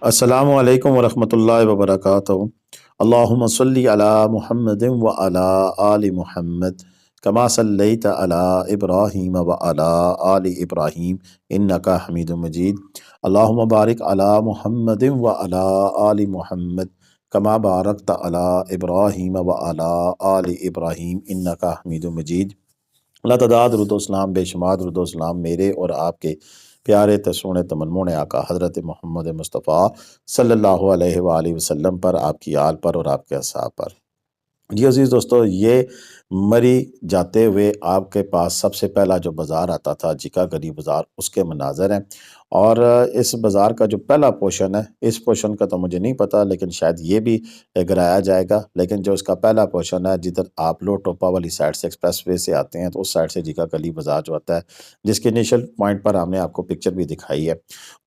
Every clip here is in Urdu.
السلام علیکم ورحمۃ اللہ وبرکاتہ۔ اللہم صلی علی محمد وعلی آل محمد کما صلیت علی ابراہیم وعلی آل ابراہیم انک حمید مجید۔ اللہم بارک علی محمد وعلی آل محمد کما بارکت علی ابراہیم وعلی آل ابراہیم انک حمید مجید۔ اللہ تعداد درود و اسلام بے شمار درود و اسلام میرے اور آپ کے پیارے تسونے تمنمون آقا حضرت محمد مصطفیٰ صلی اللہ علیہ وآلہ وسلم پر، آپ کی آل پر اور آپ کے اصحاب پر۔ جی عزیز دوستو، یہ مری جاتے ہوئے آپ کے پاس سب سے پہلا جو بازار آتا تھا جکا گلی بازار، اس کے مناظر ہیں۔ اور اس بازار کا جو پہلا پورشن ہے، اس پورشن کا تو مجھے نہیں پتا، لیکن شاید یہ بھی گرایا جائے گا۔ لیکن جو اس کا پہلا پورشن ہے، جدھر آپ لوگ ٹوپا والی سائڈ سے ایکسپریس وے سے آتے ہیں، تو اس سائڈ سے جکا گلی بازار جو آتا ہے، جس کے انیشل پوائنٹ پر ہم نے آپ کو پکچر بھی دکھائی ہے،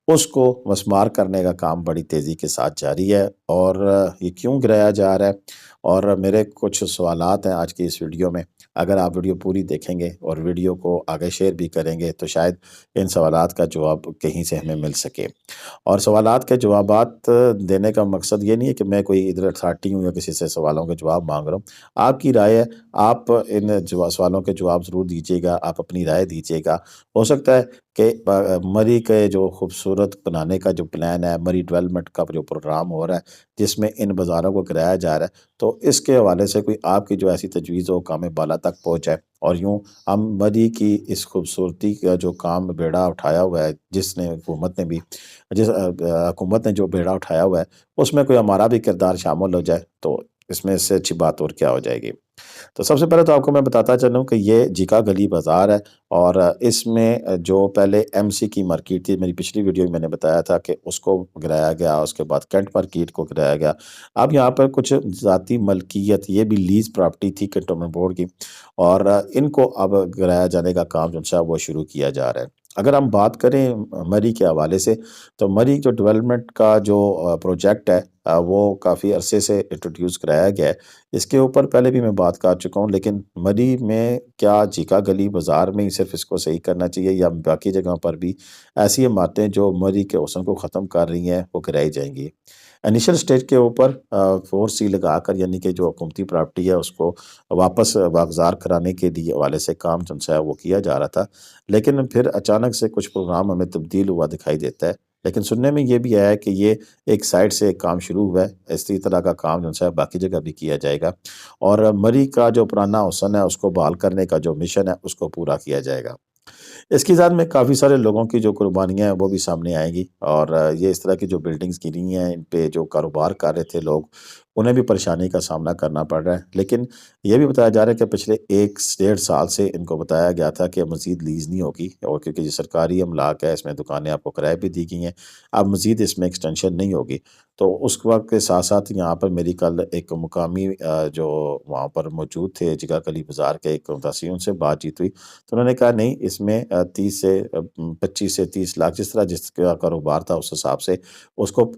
اس کو مسمار کرنے کا کام بڑی تیزی کے ساتھ جاری ہے۔ اور یہ کیوں گرایا جا رہا ہے، اور میرے کچھ سوالات ہیں آج کی اس ویڈیو میں۔ اگر آپ ویڈیو پوری دیکھیں گے اور ویڈیو کو آگے شیئر بھی کریں گے تو شاید ان سوالات کا جواب کہیں سے ہمیں مل سکے۔ اور سوالات کے جوابات دینے کا مقصد یہ نہیں ہے کہ میں کوئی ادھر اتھارٹی ہوں یا کسی سے سوالوں کے جواب مانگ رہا ہوں۔ آپ کی رائے ہے، آپ ان سوالوں کے جواب ضرور دیجیے گا، آپ اپنی رائے دیجیے گا۔ ہو سکتا ہے کہ مری کے جو خوبصورت بنانے کا جو پلان ہے، مری ڈیولپمنٹ کا جو پروگرام ہو رہا ہے جس میں ان بازاروں کو گرایا جا رہا ہے، تو اس کے حوالے سے کوئی آپ کی جو ایسی تجویز ہو کام بالا تک پہنچ جائے، اور یوں ہم مری کی اس خوبصورتی کا جو کام بیڑا اٹھایا ہوا ہے، جس حکومت نے جو بیڑا اٹھایا ہوا ہے، اس میں کوئی ہمارا بھی کردار شامل ہو جائے تو اس میں سے اچھی بات اور کیا ہو جائے گی۔ تو سب سے پہلے تو آپ کو میں بتاتا چلوں کہ یہ جکا گلی بازار ہے، اور اس میں جو پہلے ایم سی کی مارکیٹ تھی، میری پچھلی ویڈیو میں نے بتایا تھا کہ اس کو گرایا گیا، اس کے بعد کینٹ مارکیٹ کو گرایا گیا۔ اب یہاں پر کچھ ذاتی ملکیت، یہ بھی لیز پراپرٹی تھی کنٹونمنٹ بورڈ کی، اور ان کو اب گرایا جانے کا کام جو ہے وہ شروع کیا جا رہا ہے۔ اگر ہم بات کریں مری کے حوالے سے، تو مری جو ڈیولپمنٹ کا جو پروجیکٹ ہے، وہ کافی عرصے سے انٹروڈیوس کرایا گیا ہے۔ اس کے اوپر پہلے بھی میں بات کر چکا ہوں، لیکن مری میں کیا جیکا گلی بازار میں ہی صرف اس کو صحیح کرنا چاہیے، یا باقی جگہوں پر بھی ایسی عمارتیں جو مری کے حسن کو ختم کر رہی ہیں وہ گرائی جائیں گی؟ انیشل سٹیج کے اوپر 4C لگا کر، یعنی کہ جو حکومتی پراپرٹی ہے اس کو واپس واگزار کرانے کے لیے حوالے سے کام جو ہے وہ کیا جا رہا تھا، لیکن پھر اچانک سے کچھ پروگرام ہمیں تبدیل ہوا دکھائی دیتا ہے۔ لیکن سننے میں یہ بھی آیا ہے کہ یہ ایک سائڈ سے ایک کام شروع ہوا ہے، اسی طرح کا کام جو ہے باقی جگہ بھی کیا جائے گا، اور مری کا جو پرانا حسن ہے اس کو بحال کرنے کا جو مشن ہے اس کو پورا کیا جائے گا۔ اس کی ذات میں کافی سارے لوگوں کی جو قربانیاں ہیں وہ بھی سامنے آئیں گی، اور یہ اس طرح کی جو بلڈنگز گری ہیں، ان پہ جو کاروبار کر رہے تھے لوگ، انہیں بھی پریشانی کا سامنا کرنا پڑ رہا ہے۔ لیکن یہ بھی بتایا جا رہا ہے کہ پچھلے 1 سے 1.5 سال سے ان کو بتایا گیا تھا کہ مزید لیز نہیں ہوگی، اور کیونکہ یہ سرکاری املاک ہے، اس میں دکانیں آپ کو کرائے بھی دی گئی ہیں، اب مزید اس میں ایکسٹینشن نہیں ہوگی۔ تو اس وقت کے ساتھ ساتھ یہاں پر میری کل ایک مقامی جو وہاں پر موجود تھے جگہ گلی بازار کے ایک متاثرین سے بات چیت ہوئی، تو انہوں نے کہا نہیں، اس میں 25 سے 30 لاکھ جس طرح جس کا کاروبار تھا اس حساب سے اس کو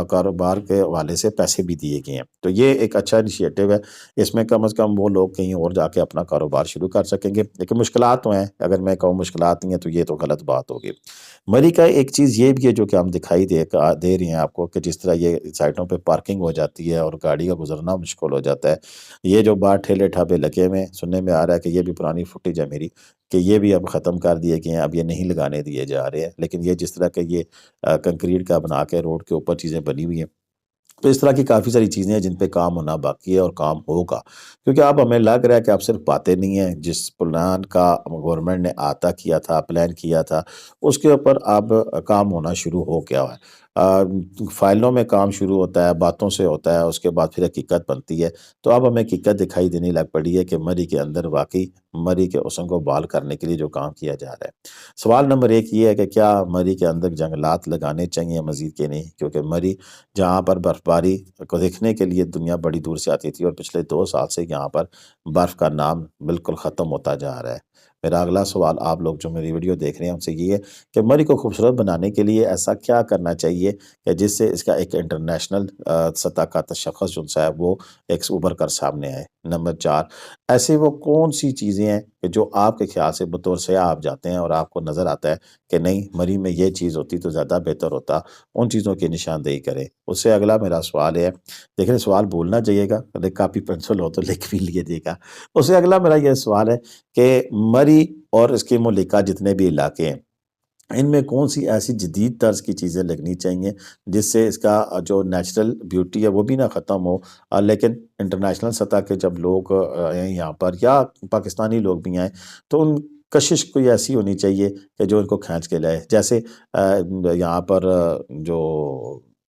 کاروبار کے حوالے سے پیسے بھی دیے گئے ہیں۔ تو یہ ایک اچھا انیشیٹو ہے، اس میں کم از کم وہ لوگ کہیں اور جا کے اپنا کاروبار شروع کر سکیں گے۔ لیکن مشکلات تو ہیں، اگر میں کہوں مشکلات نہیں ہیں تو یہ تو غلط بات ہوگی۔ مری کا ایک چیز یہ بھی ہے جو کہ ہم دکھائی دے رہے ہیں آپ کو، کہ جس طرح یہ سائٹوں پہ پارکنگ ہو جاتی ہے اور گاڑی کا گزرنا مشکل ہو جاتا ہے۔ یہ جو باہر ٹھیلے ٹھابے لگے ہوئے، سننے میں آ رہا ہے کہ یہ بھی پرانی فوٹیج ہے میری، کہ یہ بھی اب ختم کر دیے گئے ہیں، اب یہ نہیں لگانے دیے جا رہے ہیں۔ لیکن یہ جس طرح کہ یہ کنکریٹ کا بنا کے روڈ کے اوپر چیزیں بنی ہوئی ہیں، تو اس طرح کی کافی ساری چیزیں ہیں جن پہ کام ہونا باقی ہے اور کام ہوگا، کیونکہ اب ہمیں لگ رہا ہے کہ اب صرف باتیں نہیں ہیں۔ جس پلان کا گورنمنٹ نے آتا کیا تھا، پلان کیا تھا، اس کے اوپر اب کام ہونا شروع ہو گیا ہے۔ فائلوں میں کام شروع ہوتا ہے، باتوں سے ہوتا ہے، اس کے بعد پھر حقیقت بنتی ہے۔ تو اب ہمیں حقیقت دکھائی دینے لگ پڑی ہے کہ مری کے اندر واقعی مری کے حسن کو بحال کرنے کے لیے جو کام کیا جا رہا ہے۔ سوال نمبر 1 یہ ہے کہ کیا مری کے اندر جنگلات لگانے چاہیے مزید کے نہیں، کیونکہ مری جہاں پر برفباری کو دیکھنے کے لیے دنیا بڑی دور سے آتی تھی، اور پچھلے 2 سال سے یہاں پر برف کا نام بالکل ختم ہوتا جا رہا ہے۔ میرا اگلا سوال آپ لوگ جو میری ویڈیو دیکھ رہے ہیں ان سے یہ ہے کہ مری کو خوبصورت بنانے کے لیے ایسا کیا کرنا چاہیے کہ جس سے اس کا ایک انٹرنیشنل سطح کا تشخص جو ہے وہ ایک ابھر کر سامنے آئے۔ نمبر 4، ایسے وہ کون سی چیزیں ہیں کہ جو آپ کے خیال سے بطور سیاح آپ جاتے ہیں اور آپ کو نظر آتا ہے کہ نہیں مری میں یہ چیز ہوتی تو زیادہ بہتر ہوتا، ان چیزوں کی نشاندہی کریں۔ اس سے اگلا میرا سوال ہے، دیکھیں سوال بھولنا چاہیے گا، اگر کاپی پینسل ہو تو لکھ بھی لیجیے گا۔ اس سے اگلا میرا یہ سوال ہے کہ مری اور اس کے ملکہ جتنے بھی علاقے ہیں، ان میں کون سی ایسی جدید طرز کی چیزیں لگنی چاہیے جس سے اس کا جو نیچرل بیوٹی ہے وہ بھی نہ ختم ہو، لیکن انٹرنیشنل سطح کے جب لوگ آئیں یہاں پر یا پاکستانی لوگ بھی آئیں تو ان کشش کوئی ایسی ہونی چاہیے کہ جو ان کو کھینچ کے لائے، جیسے یہاں پر جو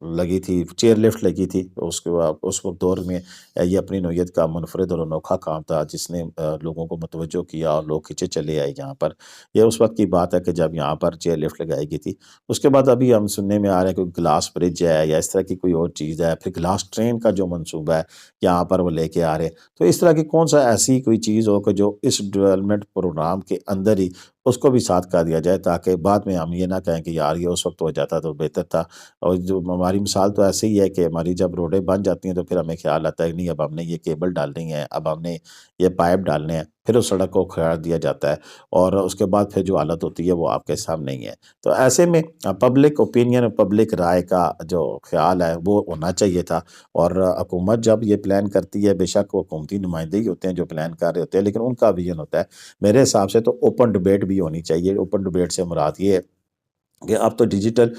لگی تھی چیئر لفٹ لگی تھی، اس کے بعد اس وقت دور میں یہ اپنی نوعیت کا منفرد اور انوکھا کام تھا جس نے لوگوں کو متوجہ کیا اور لوگ کھنچے چلے آئے یہاں پر۔ یہ اس وقت کی بات ہے کہ جب یہاں پر چیئر لفٹ لگائی گئی تھی۔ اس کے بعد ابھی ہم سننے میں آ رہے ہیں کہ گلاس برج ہے یا اس طرح کی کوئی اور چیز ہے، پھر گلاس ٹرین کا جو منصوبہ ہے یہاں پر وہ لے کے آ رہے ہیں۔ تو اس طرح کی کون سا ایسی کوئی چیز ہو کہ جو اس ڈیولپمنٹ پروگرام کے اندر ہی اس کو بھی ساتھ کر دیا جائے، تاکہ بعد میں ہم یہ نہ کہیں کہ یار یہ اس وقت ہو جاتا تو بہتر تھا۔ اور جو ہماری مثال تو ایسے ہی ہے کہ ہماری جب روڈیں بن جاتی ہیں تو پھر ہمیں خیال آتا ہے کہ نہیں اب ہم نے یہ کیبل ڈالنی ہے، اب ہم نے یہ پائپ ڈالنے ہیں، پھر اس سڑک کو کھڑا دیا جاتا ہے اور اس کے بعد پھر جو حالت ہوتی ہے وہ آپ کے سامنے ہی ہے۔ تو ایسے میں پبلک اوپینین، پبلک رائے کا جو خیال ہے وہ ہونا چاہیے تھا، اور حکومت جب یہ پلان کرتی ہے، بے شک وہ حکومتی نمائندے ہی ہوتے ہیں جو پلان کر رہے ہوتے ہیں، لیکن ان کا ویژن ہوتا ہے میرے حساب سے تو اوپن ڈبیٹ بھی ہونی چاہیے۔ اوپن ڈبیٹ سے مراد یہ ہے کہ اب تو ڈیجیٹل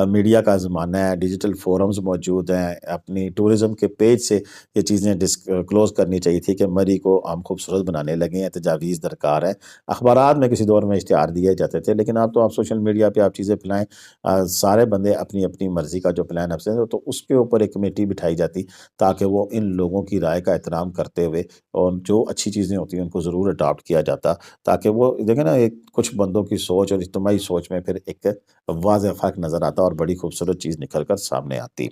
میڈیا کا زمانہ ہے، ڈیجیٹل فورمز موجود ہیں، اپنی ٹورزم کے پیج سے یہ چیزیں ڈسکلوز کرنی چاہیے تھی کہ مری کو ہم خوبصورت بنانے لگے ہیں، تجاویز درکار ہے۔ اخبارات میں کسی دور میں اشتہار دیے جاتے تھے، لیکن اب تو آپ سوشل میڈیا پہ آپ چیزیں پھیلائیں، سارے بندے اپنی اپنی مرضی کا جو پلان اب سے تو اس کے اوپر ایک کمیٹی بٹھائی جاتی تاکہ وہ ان لوگوں کی رائے کا احترام کرتے ہوئے اور جو اچھی چیزیں ہوتی ہیں ان کو ضرور اڈاپٹ کیا جاتا، تاکہ وہ دیکھیں نا ایک کچھ بندوں کی سوچ اور اجتماعی سوچ میں پھر ایک واضح فرق نظر آتا اور بڑی خوبصورت چیز نکل کر سامنے آتی۔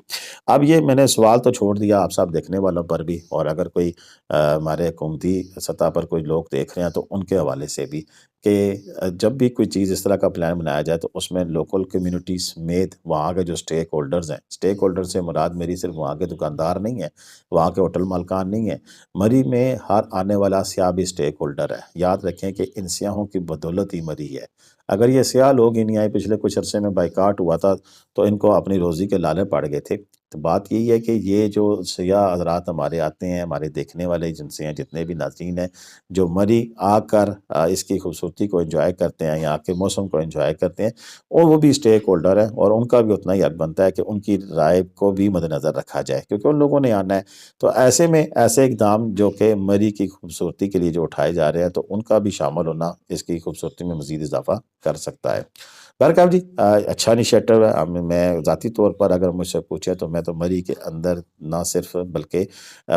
اب یہ میں نے سوال تو چھوڑ دیا آپ سب دیکھنے والوں پر بھی، اور اگر کوئی ہمارے حکومتی سطح پر کوئی لوگ دیکھ رہے ہیں تو ان کے حوالے سے بھی کہ جب بھی کوئی چیز اس طرح کا پلان بنایا جائے تو اس میں لوکل کمیونٹی سمیت وہاں کے جو سٹیک ہولڈرز ہیں، سٹیک ہولڈر سے مراد میری صرف وہاں کے دکاندار نہیں ہیں، وہاں کے ہوٹل مالکان نہیں ہیں، مری میں ہر آنے والا سیاح بھی سٹیک ہولڈر ہے۔ یاد رکھیں کہ ان سیاحوں کی بدولت ہی مری ہے۔ اگر یہ سیاح لوگ ہی نہیں آئے، پچھلے کچھ عرصے میں بائیکاٹ ہوا تھا تو ان کو اپنی روزی کے لالے پڑ گئے تھے۔ تو بات یہی ہے کہ یہ جو سیاح حضرات ہمارے آتے ہیں، ہمارے دیکھنے والے جن سے ہیں جتنے بھی ناظرین ہیں، جو مری آ کر اس کی خوبصورتی کو انجوائے کرتے ہیں، یہاں کے موسم کو انجوائے کرتے ہیں، اور وہ بھی سٹیک ہولڈر ہیں اور ان کا بھی اتنا ہی حق بنتا ہے کہ ان کی رائے کو بھی مد نظر رکھا جائے، کیونکہ ان لوگوں نے آنا ہے۔ تو ایسے میں ایسے اقدام جو کہ مری کی خوبصورتی کے لیے جو اٹھائے جا رہے ہیں تو ان کا بھی شامل ہونا اس کی خوبصورتی میں مزید اضافہ کر سکتا ہے۔ بہرکیف جی اچھا انیشیٹو ہے۔ میں ذاتی طور پر اگر مجھ سے پوچھے تو میں تو مری کے اندر نہ صرف بلکہ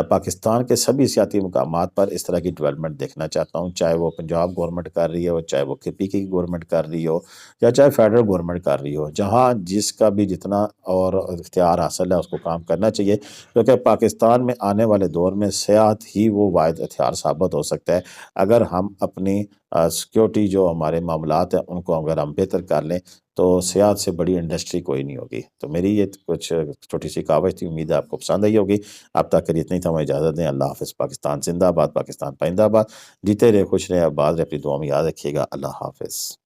پاکستان کے سبھی سیاحتی مقامات پر اس طرح کی ڈیولپمنٹ دیکھنا چاہتا ہوں، چاہے وہ پنجاب گورنمنٹ کر رہی ہو، چاہے وہ کے پی کی گورنمنٹ کر رہی ہو، یا چاہے فیڈرل گورنمنٹ کر رہی ہو، جہاں جس کا بھی جتنا اور اختیار حاصل ہے اس کو کام کرنا چاہیے، کیونکہ پاکستان میں آنے والے دور میں سیاحت ہی وہ واحد ہتھیار ثابت ہو سکتا ہے۔ اگر ہم اپنی سیکیورٹی جو ہمارے معاملات ہیں ان کو اگر ہم بہتر کر لیں تو سیاحت سے بڑی انڈسٹری کوئی نہیں ہوگی۔ تو میری یہ کچھ چھوٹی سی کاوش تھی، امید ہے آپ کو پسند آئی ہوگی۔ اب تک کے لیے اتنی تھا، ہمیں اجازت دیں۔ اللہ حافظ۔ پاکستان زندہ باد، پاکستان پائندہ باد۔ جیتے رہے، خوش رہے، آباد رہے، اپنی دعا میں یاد رکھیے گا۔ اللہ حافظ۔